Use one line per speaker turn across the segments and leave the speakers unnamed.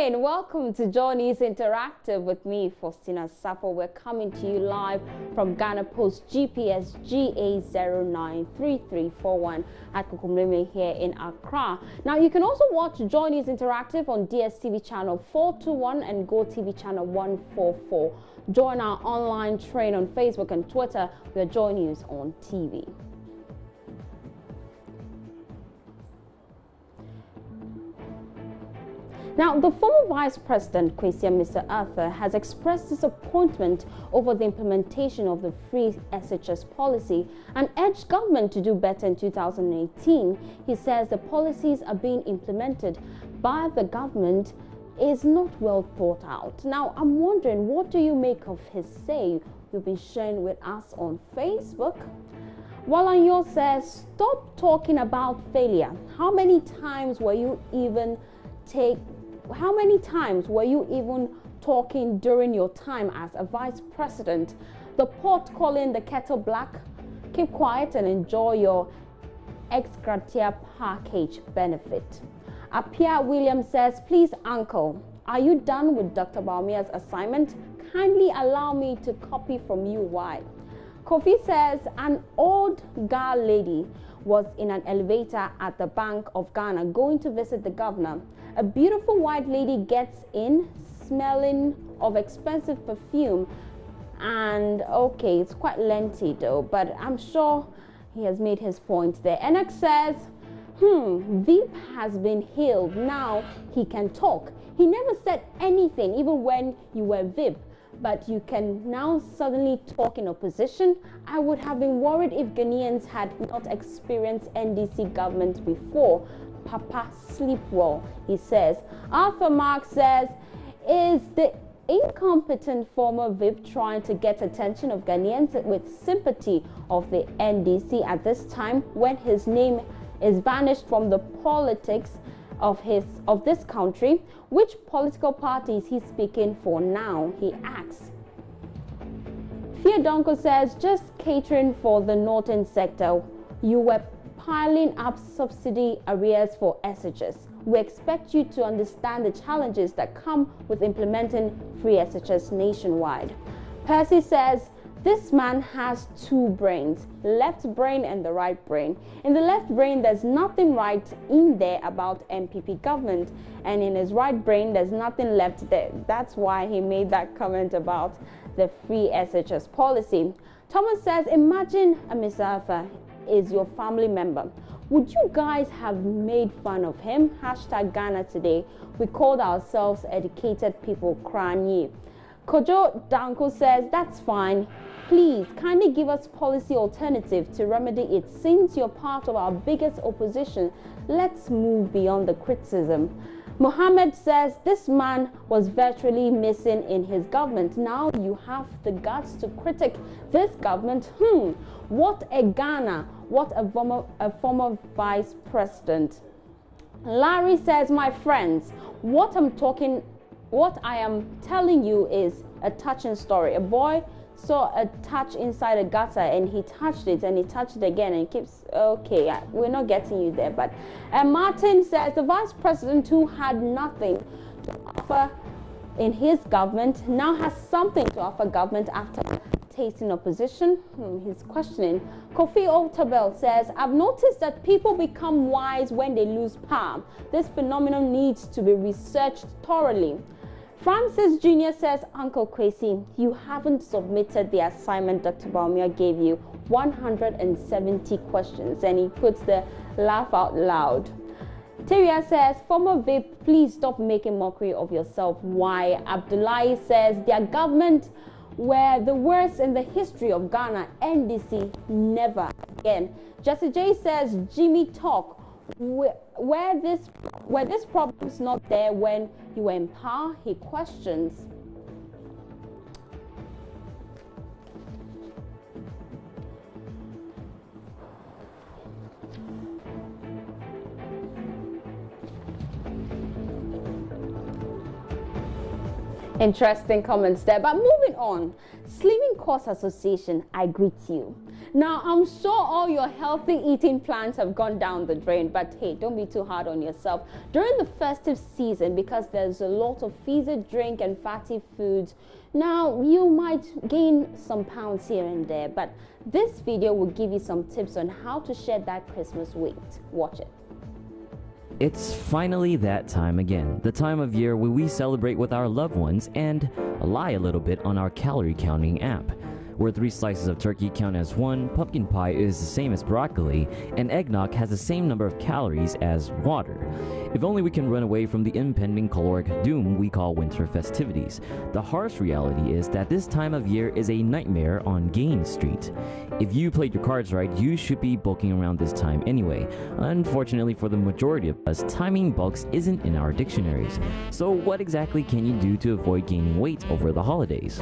morning. Welcome to Johnny's Interactive with me, Faustina Sapo. We're coming to you live from Ghana Post GPS GA093341 at Kukumleme here in Accra. Now, you can also watch Johnny's Interactive on DSTV channel 421 and GoTV channel 144. Join our online train on Facebook and Twitter. We're Joy News on TV. Now, the former Vice President, Kwesi Mr. Arthur, has expressed disappointment over the implementation of the free SHS policy and urged government to do better in 2018. He says the policies are being implemented by the government is not well thought out. Now, I'm wondering, what do you make of his say? You've been sharing with us on Facebook. Walanyo says, stop talking about failure. How many times were you even talking during your time as a vice president? The pot calling the kettle black? Keep quiet and enjoy your ex gratia package benefit. Apia Williams says, please, uncle, are you done with Dr. Bawumia's assignment? Kindly allow me to copy from you why. Kofi says, an old girl lady was in an elevator at the Bank of Ghana going to visit the governor. A beautiful white lady gets in, smelling of expensive perfume, and okay, it's quite lengthy though, but I'm sure he has made his point there. NX says, Veep has been healed, now he can talk. He never said anything even when you were Veep, but you can now suddenly talk in opposition. I would have been worried if Ghanaians had not experienced NDC government before. Papa, sleep well, he says. Arthur Mark says, is the incompetent former VIP trying to get attention of Ghanaians with sympathy of the NDC at this time when his name is vanished from the politics of this country? Which political party is he speaking for now? He asks. Fiodonko says, just catering for the northern sector, you were piling up subsidy arrears for SHS. We expect you to understand the challenges that come with implementing free SHS nationwide. Percy says, this man has two brains, left brain and the right brain. In the left brain, there's nothing right in there about MPP government, and in his right brain, there's nothing left there. That's why he made that comment about the free SHS policy. Thomas says, imagine a Mr. Arthur is your family member. Would you guys have made fun of him? Hashtag Ghana today. We called ourselves educated people crying. Kojo Danko says, that's fine. Please kindly give us policy alternative to remedy it. Since you're part of our biggest opposition, let's move beyond the criticism. Mohammed says, this man was virtually missing in his government. Now you have the guts to critique this government. What a Ghana. What a former vice president. Larry says, my friends, what I am telling you is a touching story. A boy saw a touch inside a gutter and he touched it and he touched it again and keeps, okay, we're not getting you there. But Martin says, the vice president who had nothing to offer in his government now has something to offer government after tasting opposition. He's questioning. Kofi Otabel says, I've noticed that people become wise when they lose power. This phenomenon needs to be researched thoroughly. Francis Jr. says, Uncle Kwesi, you haven't submitted the assignment Dr. Bawumia gave you, 170 questions, and he puts the laugh out loud. Tyria says, former VIP, please stop making mockery of yourself. Why? Abdullahi says, their government were the worst in the history of Ghana. NDC, never again. Jesse J says, Jimmy talk. Were this problems not there when you were in power? He questions. Interesting comments there. But moving on, Slimming Course Association, I greet you. Now, I'm sure all your healthy eating plans have gone down the drain, but hey, don't be too hard on yourself. During the festive season, because there's a lot of fizzy drink and fatty foods, now you might gain some pounds here and there, but this video will give you some tips on how to shed that Christmas weight. Watch it.
It's finally that time again, the time of year where we celebrate with our loved ones and lie a little bit on our calorie counting app. Where 3 slices of turkey count as 1, pumpkin pie is the same as broccoli, and eggnog has the same number of calories as water. If only we can run away from the impending caloric doom we call winter festivities. The harsh reality is that this time of year is a nightmare on Gain Street. If you played your cards right, you should be bulking around this time anyway. Unfortunately for the majority of us, timing bulks isn't in our dictionaries. So what exactly can you do to avoid gaining weight over the holidays?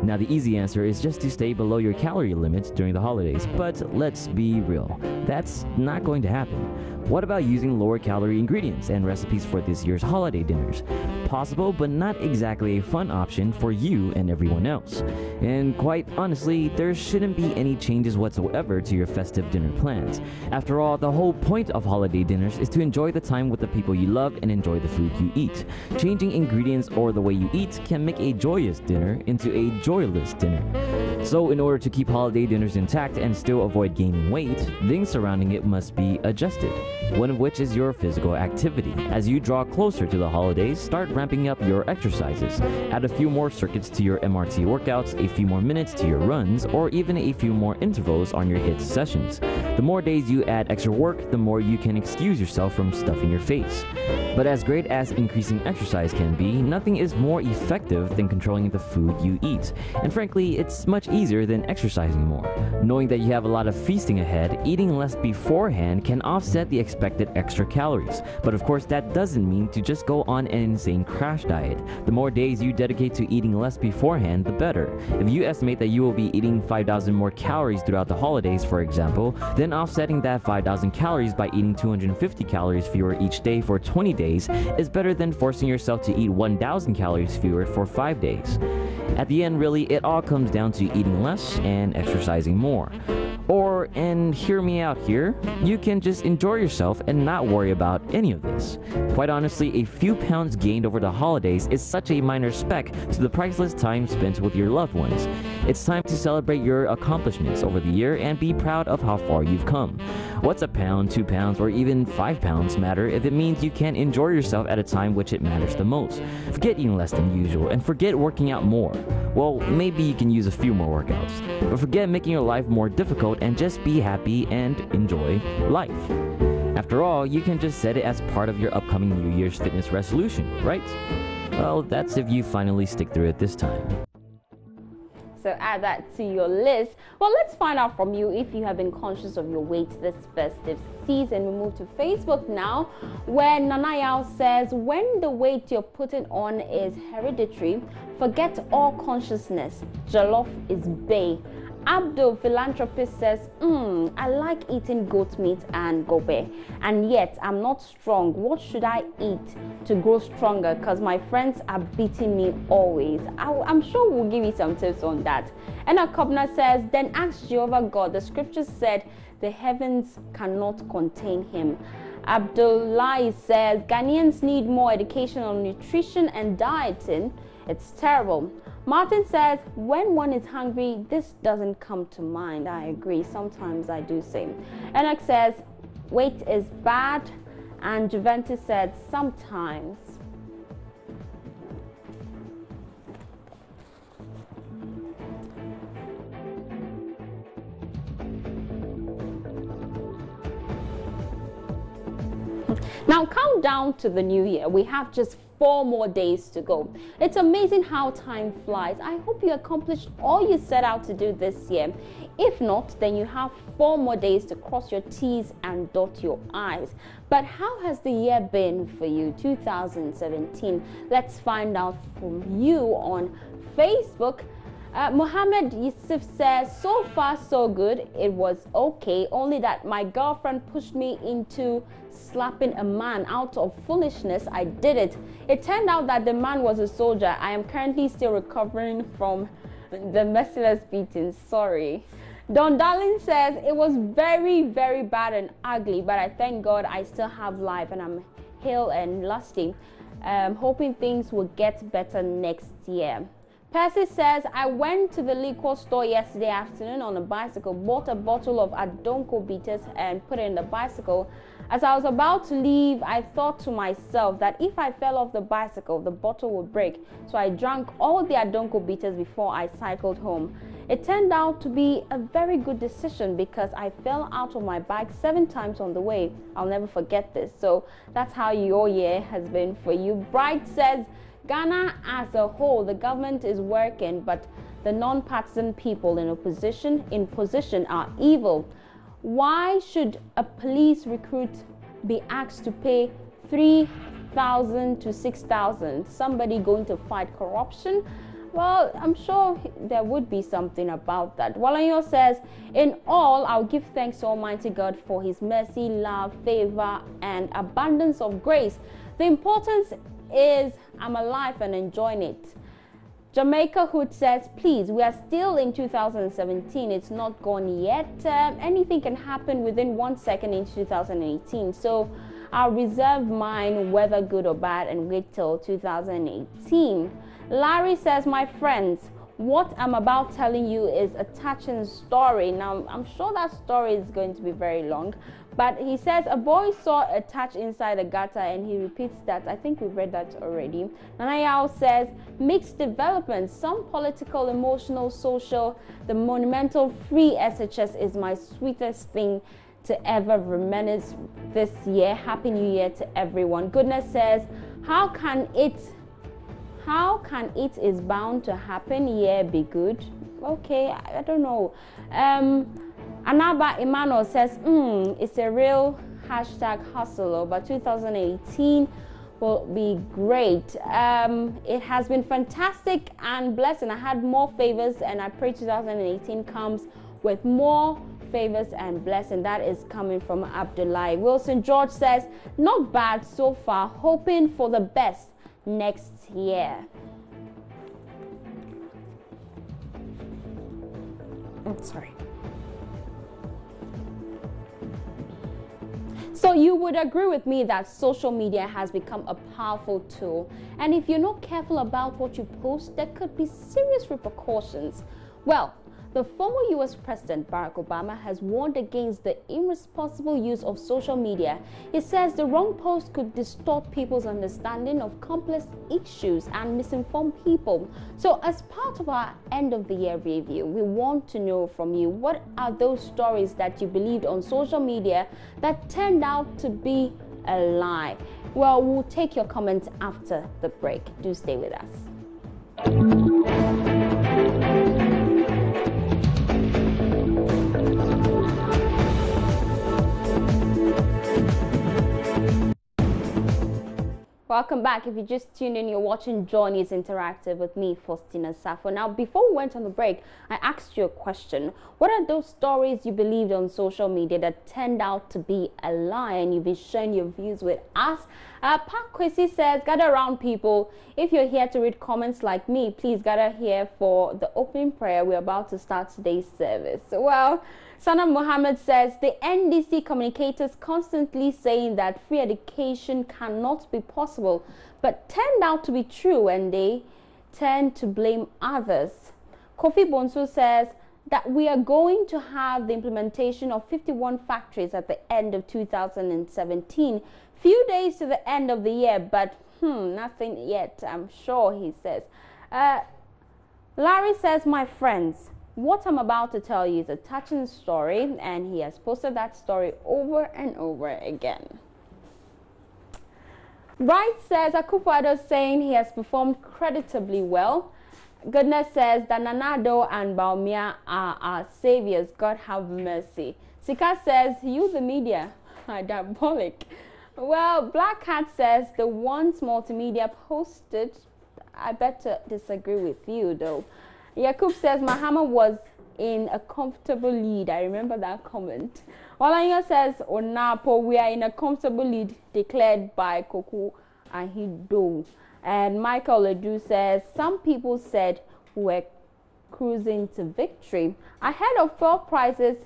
Now the easy answer is just to stay below your calorie limit during the holidays, but let's be real, that's not going to happen. What about using lower calorie ingredients and recipes for this year's holiday dinners? Possible, but not exactly a fun option for you and everyone else. And quite honestly, there shouldn't be any changes whatsoever to your festive dinner plans. After all, the whole point of holiday dinners is to enjoy the time with the people you love and enjoy the food you eat. Changing ingredients or the way you eat can make a joyous dinner into a joyless dinner. So in order to keep holiday dinners intact and still avoid gaining weight, things surrounding it must be adjusted. One of which is your physical activity. As you draw closer to the holidays, start ramping up your exercises. Add a few more circuits to your MRT workouts, a few more minutes to your runs, or even a few more intervals on your HIIT sessions. The more days you add extra work, the more you can excuse yourself from stuffing your face. But as great as increasing exercise can be, nothing is more effective than controlling the food you eat. And frankly, it's much easier than exercising more. Knowing that you have a lot of feasting ahead, eating less beforehand can offset the expected extra calories. But of course, that doesn't mean to just go on an insane crash diet. The more days you dedicate to eating less beforehand, the better. If you estimate that you will be eating 5,000 more calories throughout the holidays, for example, then offsetting that 5,000 calories by eating 250 calories fewer each day for 20 days is better than forcing yourself to eat 1,000 calories fewer for 5 days. At the end, really, it all comes down to eating less and exercising more. Or, and hear me out here, you can just enjoy yourself and not worry about any of this. Quite honestly, a few pounds gained over the holidays is such a minor speck to the priceless time spent with your loved ones. It's time to celebrate your accomplishments over the year and be proud of how far you've come. What's a pound, 2 pounds, or even 5 pounds matter if it means you can enjoy yourself at a time which it matters the most? Forget eating less than usual and forget working out more. Well, maybe you can use a few more workouts, but forget making your life more difficult and just be happy and enjoy life. After all, you can just set it as part of your upcoming New Year's fitness resolution, right? Well, that's if you finally stick through it this time.
So add that to your list. Well, let's find out from you if you have been conscious of your weight this festive season. We move to Facebook now, where Nanayao says, when the weight you're putting on is hereditary, forget all consciousness. Jollof is bae. Abdul Philanthropist says, I like eating goat meat and gobe, and yet I'm not strong. What should I eat to grow stronger? Because my friends are beating me always. I'm sure we'll give you some tips on that. And Akobna says, then ask Jehovah God. The scriptures said the heavens cannot contain him. Abdullah says, Ghanaians need more education on nutrition and dieting. It's terrible. Martin says, when one is hungry, this doesn't come to mind. I agree. Sometimes I do say. Enoch says, weight is bad. And Juventus said, sometimes. Now, countdown to the new year. We have just 4 more days to go. It's amazing how time flies. I hope you accomplished all you set out to do this year. If not, then you have 4 more days to cross your T's and dot your I's. But how has the year been for you, 2017? Let's find out from you on Facebook. Mohammed Yusuf says, so far so good. It was okay, only that my girlfriend pushed me into slapping a man. Out of foolishness, I did it. It turned out that the man was a soldier. I am currently still recovering from the merciless beating. Sorry. Don Darling says, it was very, very bad and ugly, but I thank God I still have life and I'm hale and lusty. Hoping things will get better next year. Percy says, I went to the liquor store yesterday afternoon on a bicycle, bought a bottle of Adonko bitters and put it in the bicycle. As I was about to leave, I thought to myself that if I fell off the bicycle, the bottle would break. So I drank all the Adonko bitters before I cycled home. It turned out to be a very good decision because I fell out of my bike 7 times on the way. I'll never forget this. So that's how your year has been for you. Bright says, Ghana as a whole, the government is working, but the non-partisan people in position are evil. Why should a police recruit be asked to pay 3,000 to 6,000? Somebody going to fight corruption? Well, I'm sure there would be something about that. Walanyo says, in all, I'll give thanks to Almighty God for his mercy, love, favor, and abundance of grace. The importance is I'm alive and enjoying it. Jamaica Hood says, please, we are still in 2017. It's not gone yet. Anything can happen within 1 second in 2018. So I'll reserve mine, whether good or bad, and wait till 2018. Larry says, my friends, what I'm about telling you is a touching story. Now, I'm sure that story is going to be very long, but he says a boy saw a touch inside a gutter, and he repeats that. I think we've read that already. Nanayao says, mixed developments, some political, emotional, social. The monumental free SHS is my sweetest thing to ever reminisce this year. Happy New Year to everyone. Goodness says, how can it is bound to happen? Yeah, be good. Okay, I don't know. Anaba Emmanuel says, it's a real #hustle, but 2018 will be great. It has been fantastic and blessing. I had more favors, and I pray 2018 comes with more favors and blessing. That is coming from Abdullah. Wilson George says, not bad so far, hoping for the best next year. Sorry. So you would agree with me that social media has become a powerful tool, and if you're not careful about what you post, there could be serious repercussions. Well, the former US President Barack Obama has warned against the irresponsible use of social media. He says the wrong post could distort people's understanding of complex issues and misinform people. So as part of our end of the year review, we want to know from you, what are those stories that you believed on social media that turned out to be a lie? Well, we'll take your comments after the break. Do stay with us. Welcome back. If you just tuned in, you're watching Journeys Interactive with me, Faustina Safo. Now, before we went on the break, I asked you a question. What are those stories you believed on social media that turned out to be a lie, and you've been sharing your views with us? Park Kwesi says, gather around, people. If you're here to read comments like me, please gather here for the opening prayer. We're about to start today's service. Well, Sana Mohammed says, the NDC communicators constantly saying that free education cannot be possible, but turned out to be true, and they tend to blame others. Kofi Bonsu says that we are going to have the implementation of 51 factories at the end of 2017. Few days to the end of the year, but nothing yet, I'm sure, he says. Larry says, my friends, what I'm about to tell you is a touching story, and he has posted that story over and over again. Bright says, Akufo-Addo is saying he has performed creditably well. Goodness says that Nanado and Baumia are our saviors. God have mercy. Sika says, you the media are diabolic. Well, Black Cat says the once multimedia posted. I better disagree with you though. Yakub says Mahama was in a comfortable lead. I remember that comment. Olanyo says Onapo, we are in a comfortable lead declared by Koku Ahido. And Michael Ledoux says some people said we were cruising to victory. Ahead of fuel prices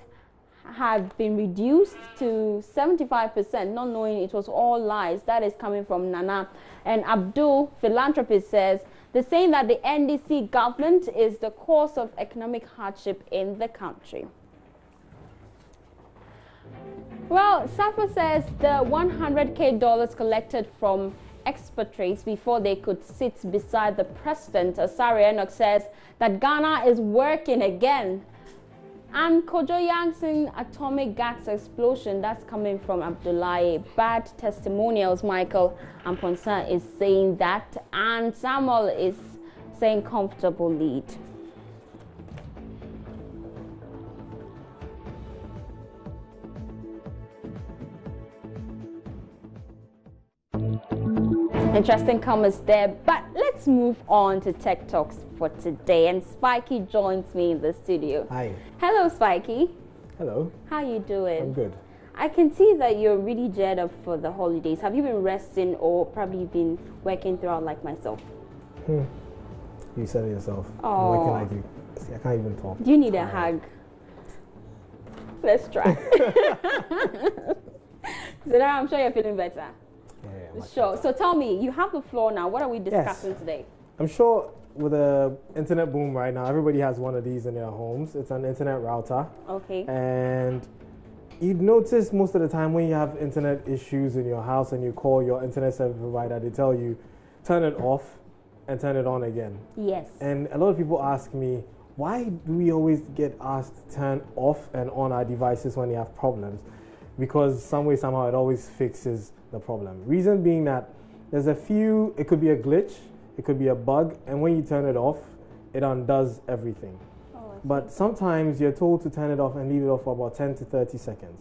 have been reduced to 75%, not knowing it was all lies. That is coming from Nana. And Abdul, philanthropist, says they're saying that the NDC government is the cause of economic hardship in the country. Well, Safa says the $100K collected from expatriates before they could sit beside the president. Asari Enoch says that Ghana is working again. And Kojo Yangson atomic gas explosion, that's coming from Abdullahi. Bad testimonials, Michael Amponsa is saying that. And Samuel is saying comfortable lead. Interesting comments there, but let's move on to Tech Talks for today. And Spiky joins me in the studio.
Hi.
Hello, Spiky.
Hello.
How you doing?
I'm good.
I can see that you're really geared up for the holidays. Have you been resting or probably been working throughout like myself?
You said it yourself.
Oh.
I'm working like you. See, I can't even talk.
Do you need a hug? Let's try. So now I'm sure you're feeling better.
Yeah,
Sure. So tell me, you have the floor now. What are we discussing today?
I'm sure with the internet boom right now, everybody has one of these in their homes. It's an internet router.
Okay.
And you'd notice most of the time when you have internet issues in your house and you call your internet service provider, they tell you, turn it off and turn it on again.
Yes.
And a lot of people ask me, why do we always get asked to turn off and on our devices when they have problems? Because some way, somehow, it always fixes the problem. Reason being that there's it could be a glitch, it could be a bug, and when you turn it off, it undoes everything. But sometimes you're told to turn it off and leave it off for about 10 to 30 seconds.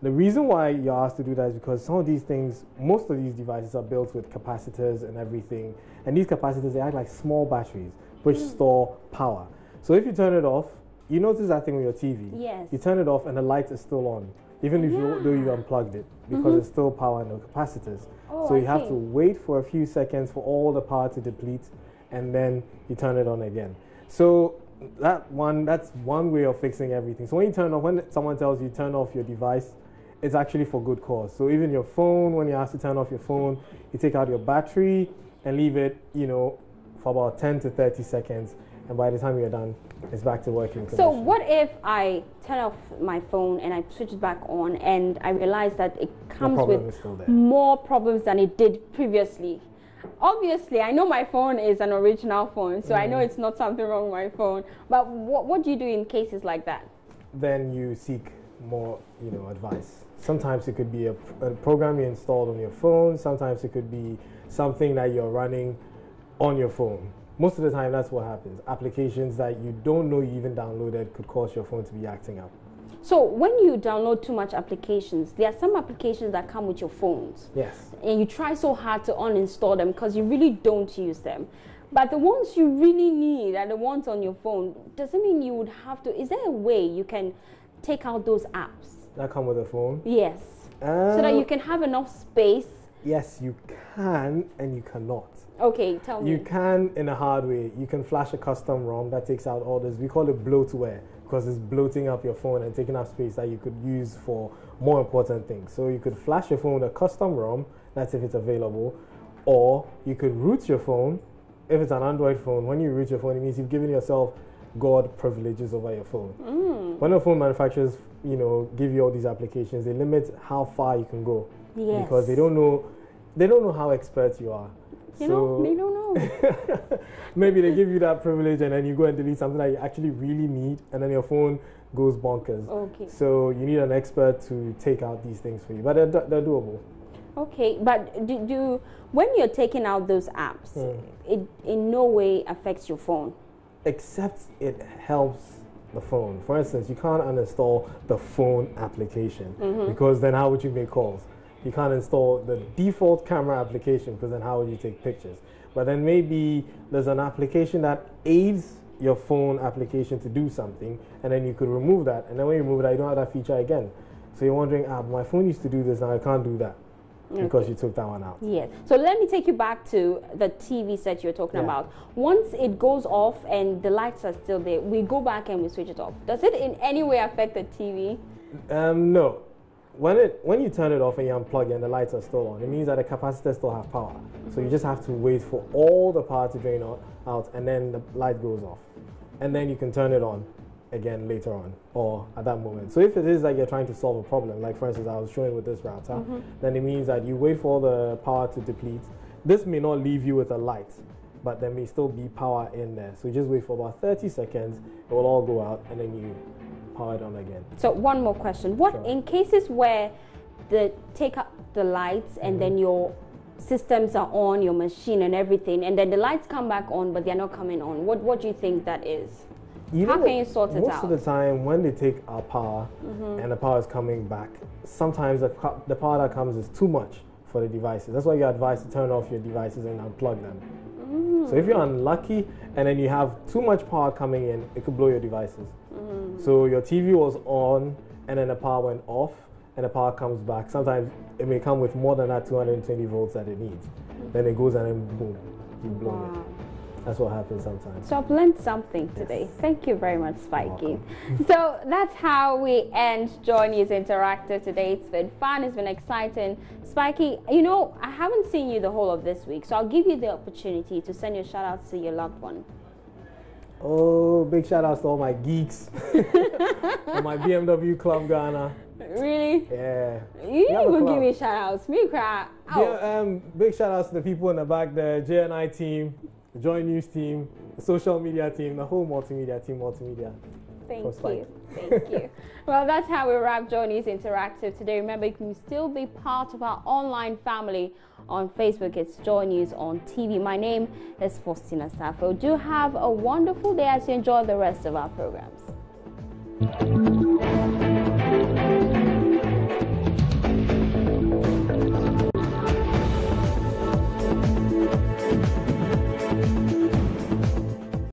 The reason why you're asked to do that is because some of these things, most of these devices are built with capacitors and everything, and these capacitors, they act like small batteries which store power. So if you turn it off, you notice that thing with your TV.
Yes.
You turn it off and the light is still on, even if though you unplugged it, because it's still power in the capacitors. So you have to wait for a few seconds for all the power to deplete, and then you turn it on again. So that's one way of fixing everything. So when someone tells you turn off your device, it's actually for good cause. So even your phone, when you ask to turn off your phone, you take out your battery and leave it, for about 10 to 30 seconds, and by the time you're done, it's back to working.
So what if I turn off my phone and I switch it back on and I realize that it comes with more problems than it did previously? Obviously, I know my phone is an original phone, so I know it's not something wrong with my phone. But what do you do in cases like that?
Then you seek more, advice. Sometimes it could be a program you installed on your phone. Sometimes it could be something that you're running on your phone. Most of the time, that's what happens. Applications that you don't know you even downloaded could cause your phone to be acting up.
So when you download too much applications, there are some applications that come with your phones.
Yes.
And you try so hard to uninstall them because you really don't use them. But the ones you really need are the ones on your phone. Does it mean you would have to, is there a way you can take out those apps
that come with a phone?
Yes. So that you can have enough space?
Yes, you can and you cannot.
Okay, tell me.
You can in a hard way. You can flash a custom ROM that takes out all this. We call it bloatware because it's bloating up your phone and taking up space that you could use for more important things. So you could flash your phone with a custom ROM, that's if it's available, or you could root your phone. If it's an Android phone, when you root your phone, it means you've given yourself God privileges over your phone. When the phone manufacturers, give you all these applications, they limit how far you can go.
Yes.
Because they don't know how expert you are.
They don't know.
Maybe they give you that privilege and then you go and delete something that you actually really need and then your phone goes bonkers.
Okay.
So you need an expert to take out these things for you, but they're doable.
Okay, but do when you're taking out those apps, it in no way affects your phone? Except
it helps the phone. For instance, you can't uninstall the phone application because then how would you make calls? You can't install the default camera application because then how would you take pictures? But then maybe there's an application that aids your phone application to do something, and then you could remove that. And then when you remove that, you don't have that feature again. So you're wondering, my phone used to do this, now I can't do that. because you took that one out.
Yes. So let me take you back to the TV set you're talking about. Once it goes off and the lights are still there, we go back and we switch it off. Does it in any way affect the TV?
No. When you turn it off and you unplug it and the lights are still on, it means that the capacitor still have power. So you just have to wait for all the power to drain out and then the light goes off. And then you can turn it on again later on or at that moment. So if it is that you're trying to solve a problem, like for instance I was showing with this router, then it means that you wait for the power to deplete. This may not leave you with a light, but there may still be power in there. So you just wait for about 30 seconds, it will all go out and then you power it on again.
So one more question. What in cases where the take up the lights and then your systems are on, your machine and everything, and then the lights come back on but they're not coming on, what do you think that is? How can you sort it out?
Most of the time when they take our power and the power is coming back, sometimes the power that comes is too much for the devices. That's why you're advised to turn off your devices and unplug them. So if you're unlucky and then you have too much power coming in, it could blow your devices. So your TV was on and then the power went off and the power comes back. Sometimes it may come with more than that 220 volts that it needs. Then it goes and then boom, you've blown it. That's what happens sometimes.
So I've learned something today. Thank you very much, Spikey. So that's how we end Joy News Interactive today. It's been fun. It's been exciting. Spikey, you know, I haven't seen you the whole of this week, so I'll give you the opportunity to send your shout outs to your loved one.
Oh, big shout outs to all my geeks and my BMW Club Ghana.
Really?
Yeah.
You didn't even give me shout outs. Me cry.
Yeah, big shout outs to the people in the back, the JNI team, the Joy News team, the social media team, the whole multimedia team,
Thank you. Thank you. Well, that's how we wrap Joy News Interactive today. Remember, you can still be part of our online family on Facebook. It's Joy News on TV. My name is Faustina Safo. Do have a wonderful day as you enjoy the rest of our programs.